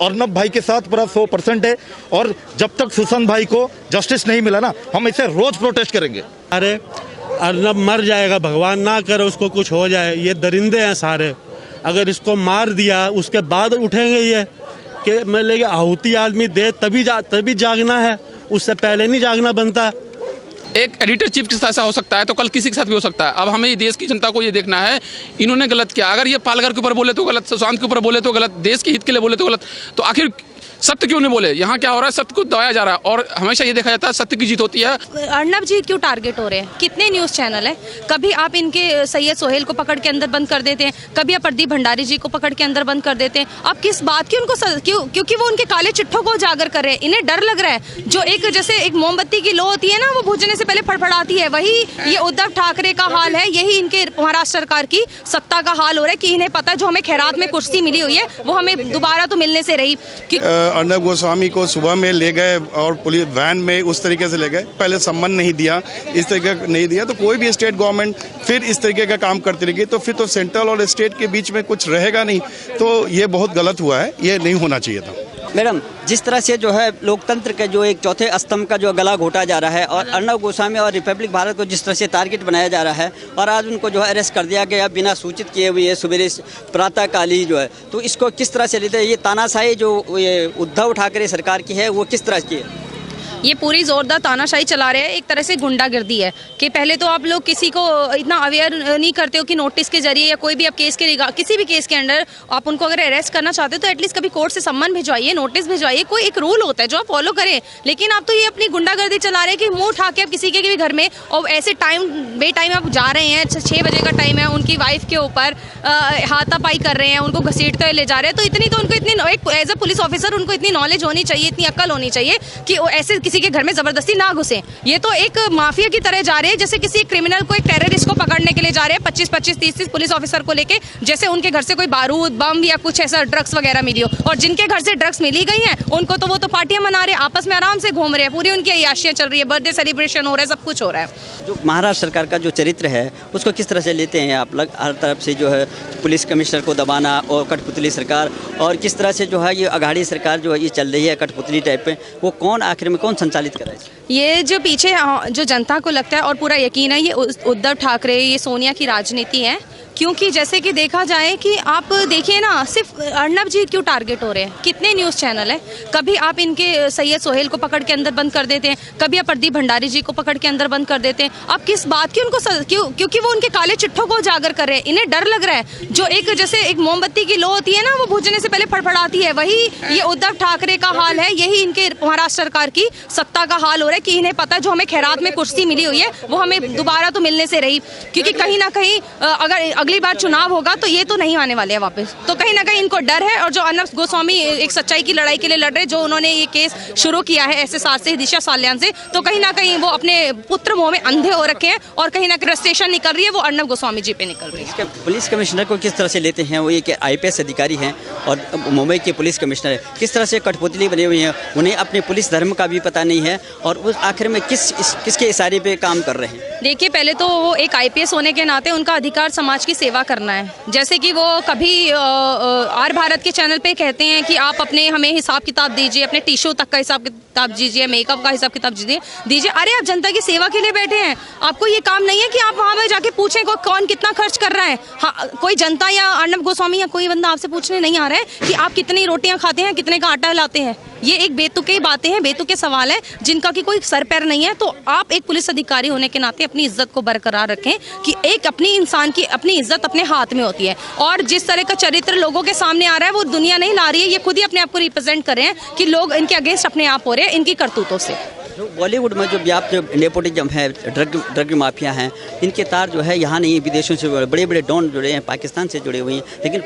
अर्नब भाई के साथ पूरा 100% है और जब तक सुशांत भाई को जस्टिस नहीं मिला ना, हम इसे रोज प्रोटेस्ट करेंगे। अरे अर्नब मर जाएगा, भगवान ना करे उसको कुछ हो जाए। ये दरिंदे हैं सारे, अगर इसको मार दिया उसके बाद उठेंगे ये कि मैं लेके आहुति आदमी दे तभी जागना है, उससे पहले नहीं जागना बनता। एक एडिटर चीफ के साथ ऐसा हो सकता है तो कल किसी के साथ भी हो सकता है। अब हमें ये देश की जनता को ये देखना है, इन्होंने गलत किया। अगर ये पालघर के ऊपर बोले तो गलत, सुशांत के ऊपर बोले तो गलत, देश के हित के लिए बोले तो गलत, तो आखिर सत्य क्यों नहीं बोले? यहाँ क्या हो रहा है, सत्य को दबाया जा रहा है और हमेशा ये देखा जाता है सत्य की जीत होती है। अर्नब जी क्यों टारगेट हो रहे हैं? कितने न्यूज़ चैनल हैं? कभी आप इनके सैयद सोहेल को पकड़ के अंदर बंद कर देते हैं, कभी आप प्रदीप भंडारी जी को पकड़ के अंदर बंद कर देते हैं। अब किस बात की उनको क्योंकि वो उनके काले चिट्ठों को उजागर कर रहे हैं। इन्हें डर लग रहा है, जो एक जैसे एक मोमबत्ती की लो होती है ना, वो बुझने से पहले फड़फड़ाती है, वही ये उद्धव ठाकरे का हाल है। यही इनके महाराष्ट्र सरकार की सत्ता का हाल हो रहा है कि इन्हें पता है जो हमें खैरात में कुर्सी मिली हुई है वो हमें दोबारा तो मिलने से रही। अर्नब गोस्वामी को सुबह में ले गए और पुलिस वैन में उस तरीके से ले गए, पहले सम्मान नहीं दिया, इस तरीके का नहीं दिया, तो कोई भी स्टेट गवर्नमेंट फिर इस तरीके का काम करती रहेगी तो फिर तो सेंट्रल और स्टेट के बीच में कुछ रहेगा नहीं। तो ये बहुत गलत हुआ है, ये नहीं होना चाहिए था। मैडम, जिस तरह से जो है लोकतंत्र के जो एक चौथे स्तंभ का जो गला घोटा जा रहा है और अर्नब गोस्वामी और रिपब्लिक भारत को जिस तरह से टारगेट बनाया जा रहा है और आज उनको जो है अरेस्ट कर दिया गया बिना सूचित किए हुए सवेरे प्रातःकाली जो है, तो इसको किस तरह से लेते हैं? ये तानाशाही जो ये उद्धव ठाकरे सरकार की है वो किस तरह की है? ये पूरी जोरदार तानाशाही चला रहे हैं, एक तरह से गुंडागर्दी है कि पहले तो आप लोग किसी को इतना अवेयर नहीं करते हो कि नोटिस के जरिए या कोई भी आप केस के किसी भी केस के अंडर आप उनको अगर अरेस्ट करना चाहते हो तो एटलीस्ट कभी कोर्ट से सम्मन भिजवाइए, नोटिस भिजवाइए, कोई एक रूल होता है जो आप फॉलो करें। लेकिन आप तो ये अपनी गुंडागर्दी चला रहे हैं कि मुंह उठा के आप किसी के भी घर में और ऐसे बे टाइम आप जा रहे हैं, 6 बजे का टाइम है, उनकी वाइफ के ऊपर हाथापाई कर रहे हैं, उनको घसीटते हुए ले जा रहे हैं। तो इतनी तो उनको इतनी एज अ पुलिस ऑफिसर उनको इतनी नॉलेज होनी चाहिए, इतनी अक्ल होनी चाहिए कि ऐसे किसी के घर में जबरदस्ती ना घुसे। ये तो एक माफिया की तरह जा रहे हैं, जैसे किसी क्रिमिनल को, एक टेररिस्ट को पकड़ने के लिए जा रहे हैं 25-25, 30-30 पुलिस ऑफिसर को लेके, जैसे उनके घर से कोई बारूद, बम या कुछ ऐसा ड्रग्स वगैरह मिली हो। और जिनके घर से ड्रग्स मिली गई हैं उनको तो वो तो पार्टियां मना रहे हैं, आपस में आराम से घूम रहे हैं, पूरी उनकी अय्याशियां चल रही है, बर्थडे सेलिब्रेशन हो रहा है, सब कुछ हो रहा है। जो महाराष्ट्र सरकार का जो चरित्र है उसको किस तरह से लेते हैं आप लोग? हर तरफ से जो है पुलिस कमिश्नर को दबाना और कठपुतली सरकार, और किस तरह से जो है ये अघाड़ी सरकार जो है ये चल रही है कठपुतली टाइप पे, वो कौन आखिर में कौन संचालित कर रहा है? ये जो पीछे जो जनता को लगता है और पूरा यकीन है ये उद्धव ठाकरे, ये सोनिया की राजनीति है। क्योंकि जैसे कि देखा जाए कि आप देखिए ना, सिर्फ अर्नब जी क्यों टारगेट हो रहे हैं? कितने न्यूज़ चैनल हैं? कभी आप इनके सैयद सोहेल को पकड़ के अंदर बंद कर देते हैं, कभी आप प्रदीप भंडारी जी को पकड़ के अंदर बंद कर देते हैं। अब किस बात की उनको क्योंकि वो उनके काले चिट्ठों को उजागर कर रहे हैं। इन्हें डर लग रहा है, जो एक जैसे एक मोमबत्ती की लो होती है ना, वो बुझने से पहले फड़फड़ाती है, वही ये उद्धव ठाकरे का हाल है। यही इनके महाराष्ट्र सरकार की सत्ता का हाल हो रहा है कि इन्हें पता है जो हमें खैरात में कुर्सी मिली हुई है वो हमें दोबारा तो मिलने से रही। क्योंकि कहीं ना कहीं अगर अगली बार चुनाव होगा तो ये तो नहीं आने वाले हैं वापस, तो कहीं ना कहीं इनको डर है। और जो अर्नब गोस्वामी एक सच्चाई की लड़ाई के लिए लड़ रहे हैं, जो उन्होंने ये केस शुरू किया है SSR से, दिशा साल्यान से, तो कहीं ना कहीं वो अपने पुत्र मोह में अंधे हो रखे हैं और कहीं ना कहीं रजिस्ट्रेशन निकल रही है वो अर्नब गोस्वामी जी पे निकल रही है। पुलिस कमिश्नर को किस तरह से लेते हैं? वो एक IPS अधिकारी हैं और मुंबई के पुलिस कमिश्नर है, किस तरह से कठपुतली बनी हुई है, उन्हें अपने पुलिस धर्म का भी पता नहीं है और उस आखिर में किसके इशारे पे काम कर रहे हैं? देखिए, पहले तो वो एक IPS होने के नाते उनका अधिकार समाज की सेवा करना है। जैसे कि वो कभी आर भारत के चैनल पे कहते हैं कि आप अपने हमें हिसाब किताब दीजिए, अपने टिश्यू तक का हिसाब किताब दीजिए, मेकअप का हिसाब किताब दीजिए। अरे आप जनता की सेवा के लिए बैठे हैं, आपको ये काम नहीं है कि आप वहाँ पे जाके पूछें कौन कितना खर्च कर रहा है। हाँ, कोई जनता या अर्नब गोस्वामी या कोई बंदा आपसे पूछने नहीं आ रहा है कि आप कितनी रोटियां खाते हैं, कितने का आटा हिलाते हैं। ये एक बेतुके बातें हैं, बेतुके सवाल हैं जिनका कि कोई सर पैर नहीं है। तो आप एक पुलिस अधिकारी होने के नाते अपनी इज्जत को बरकरार रखें कि एक अपनी इंसान की अपनी इज्जत अपने हाथ में होती है। और जिस तरह का चरित्र लोगों के सामने आ रहा है वो दुनिया नहीं ला रही है, ये खुद ही अपने आप को रिप्रेजेंट कर रहे हैं कि लोग इनके अगेंस्ट अपने आप हो रहे हैं इनकी करतूतों से। बॉलीवुड में जो व्याप्त नेपोटिज्म है, ड्रग माफिया हैं, इनके तार जो है यहाँ नहीं, विदेशों से बड़े बड़े डॉन जुड़े हैं, पाकिस्तान से जुड़े हुए हैं। लेकिन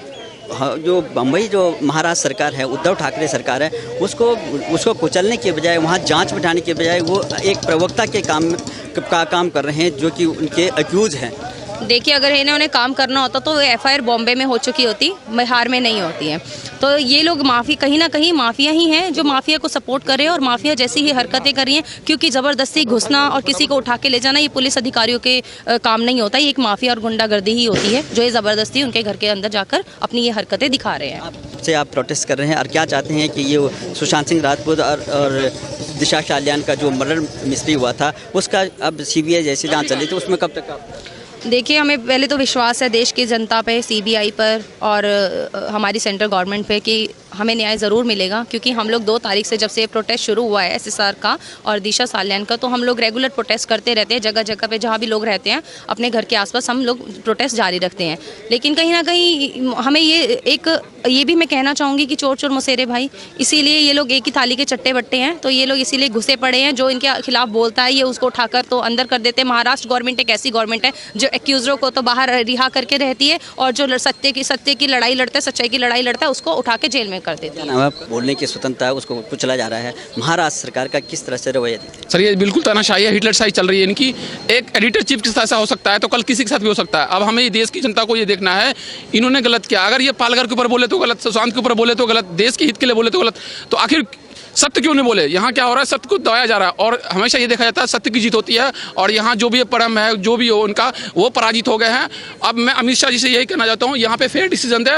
जो बम्बई जो महाराष्ट्र सरकार है, उद्धव ठाकरे सरकार है, उसको कुचलने के बजाय, वहाँ जांच बिठाने के बजाय वो एक प्रवक्ता के काम कर रहे हैं जो कि उनके अक्यूज हैं। देखिए, अगर इन्होंने काम करना होता तो एफआईआर बॉम्बे में हो चुकी होती, बिहार में नहीं होती है। तो ये लोग माफी कहीं ना कहीं माफिया ही हैं जो माफिया को सपोर्ट कर रहे हैं और माफिया जैसी ही हरकतें कर रही हैं, क्योंकि ज़बरदस्ती घुसना और किसी को उठा के ले जाना ये पुलिस अधिकारियों के काम नहीं होता। ये एक माफिया और गुंडागर्दी ही होती है जो ये ज़बरदस्ती उनके घर के अंदर जाकर अपनी ये हरकतें दिखा रहे हैं। से आप प्रोटेस्ट कर रहे हैं और क्या चाहते हैं कि ये सुशांत सिंह राजपूत और दिशा सालियान का जो मर्डर मिस्ट्री हुआ था उसका अब सीबीआई जैसे जांच चली थी उसमें कब तक आप? देखिए, हमें पहले तो विश्वास है देश की जनता पे, सीबीआई पर और हमारी सेंट्रल गवर्नमेंट पे कि हमें न्याय ज़रूर मिलेगा, क्योंकि हम लोग 2 तारीख से जब से प्रोटेस्ट शुरू हुआ है एसएसआर का और दिशा सालियान का, तो हम लोग रेगुलर प्रोटेस्ट करते रहते हैं। जगह जगह पे जहाँ भी लोग रहते हैं अपने घर के आसपास हम लोग प्रोटेस्ट जारी रखते हैं। लेकिन कहीं ना कहीं हमें ये भी मैं कहना चाहूँगी कि चोर चोर मुसेरे भाई, इसीलिए ये लोग एक ही थाली के चट्टे बट्टे हैं। तो ये लोग इसीलिए घुसे पड़े हैं, जो इनके खिलाफ बोलता है ये उसको उठाकर तो अंदर कर देते हैं। महाराष्ट्र गवर्नमेंट एक ऐसी गवर्नमेंट है जो एक्यूजरों को तो बाहर रिहा करके रहती है और जो सत्य की लड़ाई लड़ता है, सच्चाई की लड़ाई लड़ता है, उसको उठा के जेल में कर देते हैं। बोलने की स्वतंत्रता है उसको कुचला जा रहा है। महाराष्ट्र सरकार का किस तरह से रवैया है? सर, ये बिल्कुल तानाशाही है, हिटलरशाही चल रही है इनकी। एक एडिटर चीफ के साथ ऐसा हो सकता है तो कल किसी के साथ भी हो सकता है। अब हमें देश की जनता को ये देखना है इन्होंने गलत किया। अगर ये पालघर के ऊपर बोले तो गलत, सुशांत के ऊपर बोले तो गलत, देश के हित के लिए बोले तो गलत, तो आखिर सत्य क्यों नहीं बोले? यहाँ क्या हो रहा है, सत्य को दबाया जा रहा है और हमेशा ये देखा जाता है सत्य की जीत होती है। और यहाँ जो भी परम है, जो भी हो उनका, वो पराजित हो गए हैं। अब मैं अमित शाह जी से यही कहना चाहता हूँ, यहाँ पे फेयर डिसीजन दे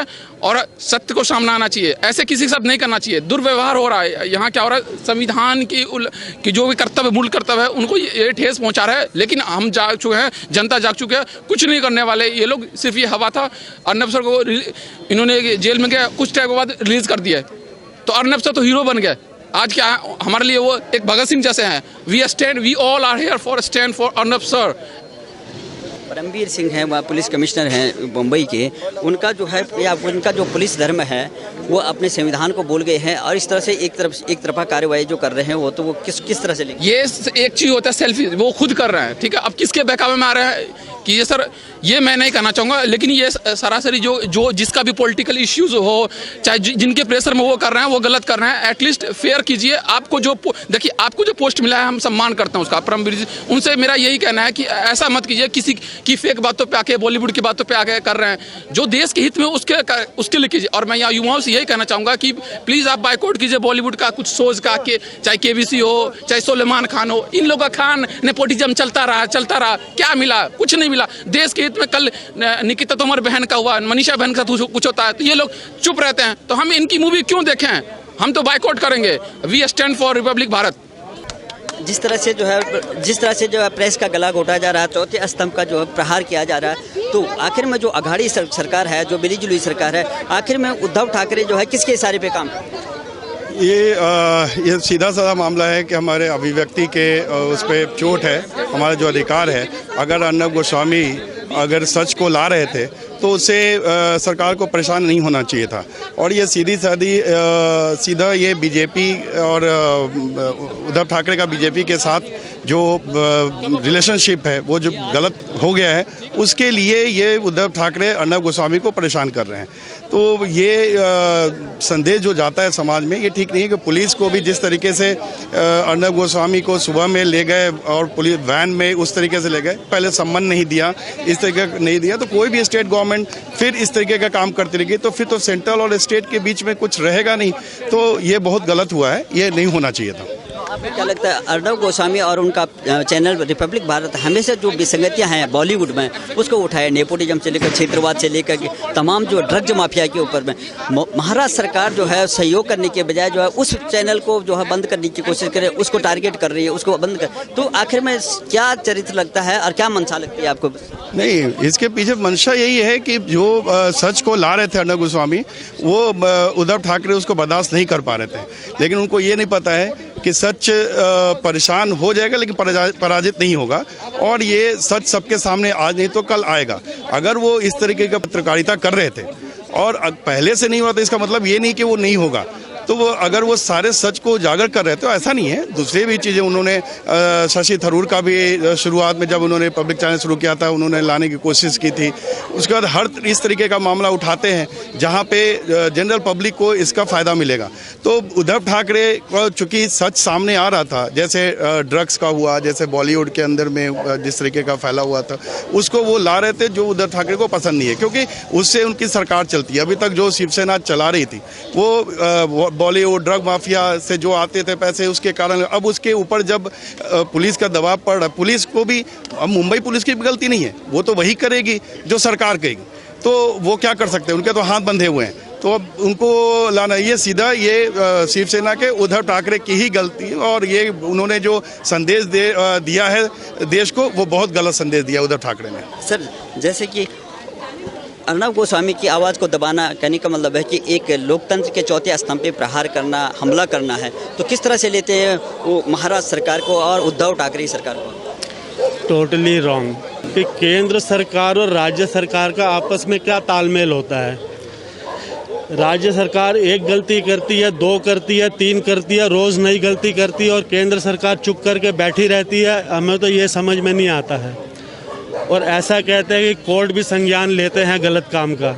और सत्य को सामने आना चाहिए। ऐसे किसी के साथ नहीं करना चाहिए। दुर्व्यवहार हो रहा है यहाँ, क्या हो रहा है, संविधान की जो भी कर्तव्य, मूल कर्तव्य है, उनको ये ठेस पहुँचा रहा है। लेकिन हम जाग चुके हैं, जनता जाग चुके हैं, कुछ नहीं करने वाले ये लोग। सिर्फ ये हवा था। अर्नब सर को इन्होंने जेल में गया, कुछ टाइम के बाद रिलीज कर दिया, तो अर्नब सर तो हीरो बन गए। आज क्या हमारे लिए वो एक भगत सिंह जैसे हैं। We all are here for stand for Arnab sir. Paramvir Singh हैं, वह पुलिस कमिश्नर हैं मुंबई के। उनका जो है या उनका जो पुलिस धर्म है वो अपने संविधान को भूल गए हैं और इस तरह से एक तरफा कार्रवाई जो कर रहे हैं वो तो वो किस तरह से लेंगे? ये एक चीज़ होता है सेल्फी, वो खुद कर रहे हैं, ठीक है। अब किसके बहकावे में आ रहे हैं कि ये सर, ये मैं नहीं कहना चाहूँगा, लेकिन ये सरासरी जो जिसका भी पॉलिटिकल इश्यूज हो, चाहे जिनके प्रेशर में वो कर रहे हैं, वो गलत कर रहे हैं। एटलीस्ट फेयर कीजिए। आपको जो देखिए, आपको जो पोस्ट मिला है हम सम्मान करते हैं उसका, परमवीर जी, उनसे मेरा यही कहना है कि ऐसा मत कीजिए किसी की फेक बातों पे आके, बॉलीवुड की बातों पे आके कर रहे हैं। जो देश के हित में उसके लिए कीजिए। और मैं यहाँ युवाओं से यही कहना चाहूँगा कि प्लीज़ आप बाइकआउट कीजिए बॉलीवुड का कुछ शोज का, चाहे केबीसी हो, चाहे सुलेमान खान हो। इन लोगों का खान नेपोटिज्म चलता रहा, क्या मिला? कुछ नहीं मिला देश के हित में। कल निकिता तोमर बहन का हुआ, मनीषा बहन का कुछ होता है तो ये लोग चुप रहते हैं। तो हम इनकी मूवी क्यों देखें? हम तो बाइकआउट करेंगे। We stand for Republic Bharat. जिस तरह से जो है प्रेस का गला घोटा जा रहा है, चौथे स्तंभ का जो है प्रहार किया जा रहा है, तो आखिर में जो अघाड़ी सरकार है, जो मिलीजुली सरकार है, आखिर में उद्धव ठाकरे जो है किसके इशारे पे काम? ये सीधा साधा मामला है कि हमारे अभिव्यक्ति के उस पर चोट है, हमारा जो अधिकार है। अगर अर्नब गोस्वामी अगर सच को ला रहे थे तो उससे सरकार को परेशान नहीं होना चाहिए था। और ये सीधा ये बीजेपी और उद्धव ठाकरे का बीजेपी के साथ जो रिलेशनशिप है वो जो गलत हो गया है, उसके लिए ये उद्धव ठाकरे अर्नब गोस्वामी को परेशान कर रहे हैं। तो ये संदेश जो जाता है समाज में, ये ठीक नहीं है कि पुलिस को भी जिस तरीके से अर्नब गोस्वामी को सुबह में ले गए और पुलिस वैन में उस तरीके से ले गए, पहले सम्मान नहीं दिया, इस तरीके नहीं दिया, तो कोई भी स्टेट गवर्नमेंट फिर इस तरीके का काम करती रहेगी तो फिर तो सेंट्रल और स्टेट के बीच में कुछ रहेगा नहीं। तो ये बहुत गलत हुआ है, ये नहीं होना चाहिए था। आपको क्या लगता है अर्नब गोस्वामी और उनका चैनल रिपब्लिक भारत हमेशा जो विसंगतियां हैं बॉलीवुड में उसको उठाए, नेपोटिज्म से लेकर क्षेत्रवाद से लेकर तमाम जो ड्रग्स माफिया के ऊपर में महाराष्ट्र सरकार जो है सहयोग करने के बजाय जो है उस चैनल को जो है बंद करने की कोशिश करे, उसको टारगेट कर रही है, उसको बंद कर। तो आखिर में क्या चरित्र लगता है और क्या मंशा लगती है आपको? नहीं, इसके पीछे मंशा यही है कि जो सच को ला रहे थे अर्नब गोस्वामी, वो उद्धव ठाकरे उसको बर्दाश्त नहीं कर पा रहे थे। लेकिन उनको ये नहीं पता है कि सच परेशान हो जाएगा लेकिन पराजित नहीं होगा। और ये सच सबके सामने आज नहीं तो कल आएगा। अगर वो इस तरीके का पत्रकारिता कर रहे थे और पहले से नहीं हुआ तो इसका मतलब ये नहीं कि वो नहीं होगा। तो वो अगर वो सारे सच को उजागर कर रहे थे तो ऐसा नहीं है। दूसरी भी चीज़ें उन्होंने शशि थरूर का भी शुरुआत में जब उन्होंने पब्लिक चैनल शुरू किया था उन्होंने लाने की कोशिश की थी। उसके बाद हर इस तरीके का मामला उठाते हैं जहाँ पे जनरल पब्लिक को इसका फ़ायदा मिलेगा। तो उद्धव ठाकरे को चूँकि सच सामने आ रहा था, जैसे ड्रग्स का हुआ, जैसे बॉलीवुड के अंदर में जिस तरीके का फैला हुआ था, उसको वो ला रहे थे जो उद्धव ठाकरे को पसंद नहीं है, क्योंकि उससे उनकी सरकार चलती है। अभी तक जो शिवसेना चला रही थी वो बॉलीवुड ड्रग माफिया से जो आते थे पैसे, उसके कारण अब उसके ऊपर जब पुलिस का दबाव पड़ रहा, पुलिस को भी, अब मुंबई पुलिस की भी गलती नहीं है, वो तो वही करेगी जो सरकार कहेगी, तो वो क्या कर सकते हैं, उनके तो हाथ बंधे हुए हैं। तो अब उनको लाना, ये सीधा ये शिवसेना के उद्धव ठाकरे की ही गलती, और ये उन्होंने जो संदेश दिया है देश को, वो बहुत गलत संदेश दिया उद्धव ठाकरे ने। सर, जैसे कि अर्नब गोस्वामी की आवाज़ को दबाना, कहने का मतलब है कि एक लोकतंत्र के चौथे स्तंभ पे प्रहार करना, हमला करना है, तो किस तरह से लेते हैं वो महाराष्ट्र सरकार को और उद्धव ठाकरे सरकार को? Totally wrong. कि केंद्र सरकार और राज्य सरकार का आपस में क्या तालमेल होता है? राज्य सरकार एक गलती करती है, दो करती है, तीन करती है, रोज़ नई गलती करती है, और केंद्र सरकार चुप करके बैठी रहती है। हमें तो ये समझ में नहीं आता है। और ऐसा कहते हैं कि कोर्ट भी संज्ञान लेते हैं गलत काम का।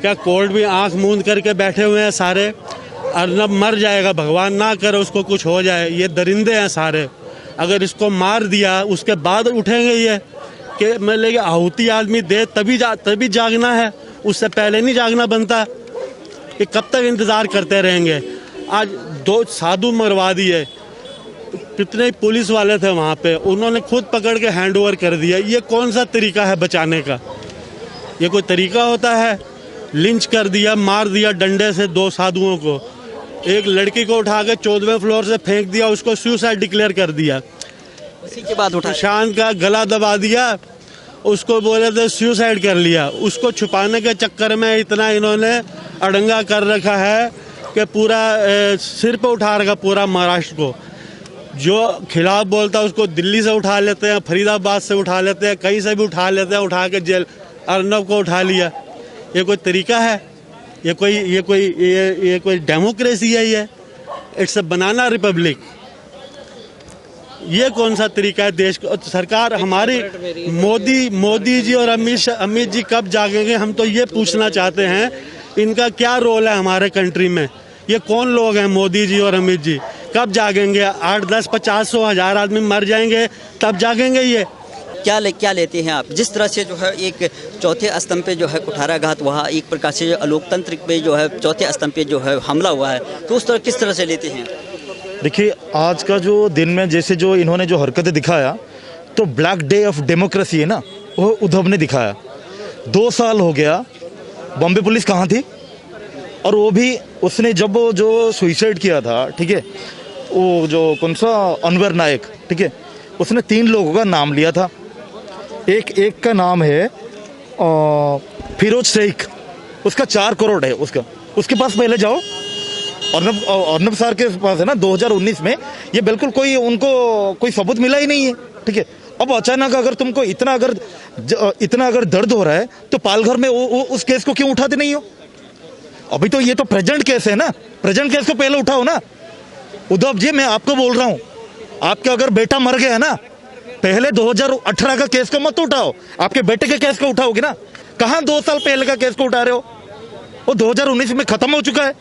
क्या कोर्ट भी आंख मूंद करके बैठे हुए हैं सारे? अर्नब मर जाएगा, भगवान ना करे उसको कुछ हो जाए, ये दरिंदे हैं सारे। अगर इसको मार दिया उसके बाद उठेंगे ये कि मतलब आहुति आदमी दे तभी जागना है, उससे पहले नहीं जागना बनता। कि कब तक इंतज़ार करते रहेंगे? आज 2 साधु मरवा दिए, कितने पुलिस वाले थे वहाँ पे, उन्होंने खुद पकड़ के हैंड ओवर कर दिया। ये कौन सा तरीका है बचाने का? ये कोई तरीका होता है? लिंच कर दिया, मार दिया डंडे से 2 साधुओं को। एक लड़की को उठा के 14वें फ्लोर से फेंक दिया, उसको सुसाइड डिक्लेयर कर दिया। उसी के बाद उठा शांत का गला दबा दिया, उसको बोले थे सुसाइड कर लिया। उसको छुपाने के चक्कर में इतना इन्होंने अड़ंगा कर रखा है कि पूरा सिर पे उठा रखा पूरा महाराष्ट्र को। जो खिलाफ बोलता है उसको दिल्ली से उठा लेते हैं, फरीदाबाद से उठा लेते हैं, कहीं से भी उठा लेते हैं, उठा के जेल। अर्नब को उठा लिया। ये कोई तरीका है? ये कोई डेमोक्रेसी है? ये इट्स अ बनाना रिपब्लिक। ये कौन सा तरीका है देश को? सरकार हमारी मोदी जी और अमित जी कब जागेंगे? हम तो ये पूछना चाहते हैं, इनका क्या रोल है हमारे कंट्री में? ये कौन लोग हैं मोदी जी और अमित जी? कब जागेंगे? 8, 10, 50, 100, 1000 आदमी मर जाएंगे तब जागेंगे ये? क्या लेते हैं आप? जिस तरह से जो है एक चौथे स्तंभ पे जो है कुठाराघात हुआ, एक प्रकार से लोकतंत्र पे जो है चौथे स्तंभ पे जो है हमला हुआ है, तो उस तरह किस तरह से लेते हैं? देखिए, आज का जो दिन में जैसे जो इन्होंने जो हरकतें दिखाया, तो ब्लैक डे ऑफ डेमोक्रेसी है ना, वो उद्धव ने दिखाया। 2 साल हो गया, बॉम्बे पुलिस कहाँ थी? और वो भी उसने जब वो जो सुइसाइड किया था, ठीक है, वो जो कौन सा अनवर नायक, ठीक है, उसने 3 लोगों का नाम लिया था। एक का नाम है फिरोज शेख, उसका 4 करोड़ है उसके पास पहले जाओ। अर्नब सर के पास है ना 2019 में, ये बिल्कुल उनको कोई सबूत मिला ही नहीं है, ठीक है। अब अचानक अगर तुमको इतना अगर दर्द हो रहा है तो पालघर में उस केस को क्यों उठाते नहीं हो? अभी तो ये तो प्रेजेंट केस है ना, प्रेजेंट केस को पहले उठाओ ना। उद्धव जी, मैं आपको बोल रहा हूँ, आपका अगर बेटा मर गया ना, पहले 2018 का केस को मत उठाओ, आपके बेटे के केस को उठाओगे ना। कहाँ 2 साल पहले का केस को उठा रहे हो? वो 2019 में खत्म हो चुका है।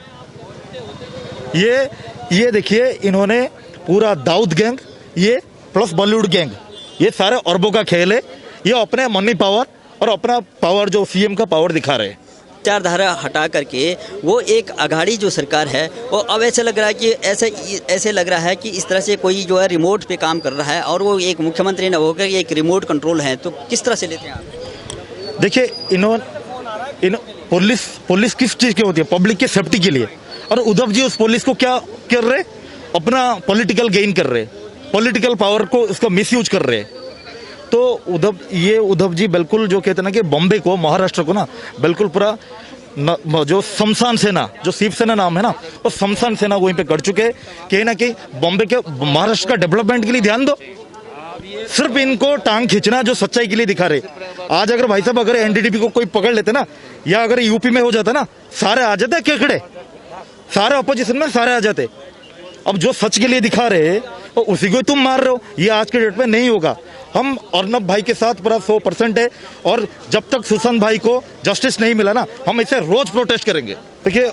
ये देखिए, इन्होंने पूरा दाऊद गैंग, ये प्लस बॉलीवुड गैंग, ये सारे अरबों का खेल है। ये अपने मनी पावर और अपना पावर जो सीएम का पावर दिखा रहे हैं। विचारधारा हटा करके वो एक अघाड़ी जो सरकार है, वो अब ऐसे लग रहा है कि ऐसे लग रहा है कि इस तरह से कोई जो है रिमोट पे काम कर रहा है, और वो एक मुख्यमंत्री न होकर एक रिमोट कंट्रोल है। तो किस तरह से लेते हैं आप? देखिए, पुलिस किस चीज़ की होती है? पब्लिक की सेफ्टी के लिए। और उद्धव जी उस पुलिस को क्या कर रहे? अपना पॉलिटिकल गेन कर रहे, पॉलिटिकल पावर को उसका मिसयूज कर रहे। तो उद्धव जी बिल्कुल जो कहते हैं ना कि बॉम्बे को, महाराष्ट्र को ना बिल्कुल पूरा जो शमशान सेना, जो शिवसेना नाम है ना, वो शमशान सेना वहीं पे कर चुके हैं। कहीं ना कहीं बॉम्बे के, महाराष्ट्र का डेवलपमेंट के लिए ध्यान दो। सिर्फ इनको टांग खींचना जो सच्चाई के लिए दिखा रहे। आज अगर भाई साहब अगर एनडीडीपी को कोई पकड़ लेते ना, या अगर यूपी में हो जाता ना, सारे आ जाते केकड़े, सारे अपोजिशन में सारे आ जाते। अब जो सच के लिए दिखा रहे और उसी को तुम मार रहे हो, ये आज के डेट में नहीं होगा। हम अर्नब भाई के साथ पूरा 100% है, और जब तक सुशांत भाई को जस्टिस नहीं मिला ना, हम इसे रोज प्रोटेस्ट करेंगे। देखिए,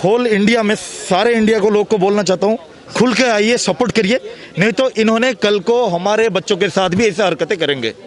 होल इंडिया में सारे इंडिया को लोग को बोलना चाहता हूँ, खुल के आइए, सपोर्ट करिए, नहीं तो इन्होंने कल को हमारे बच्चों के साथ भी ऐसे हरकतें करेंगे।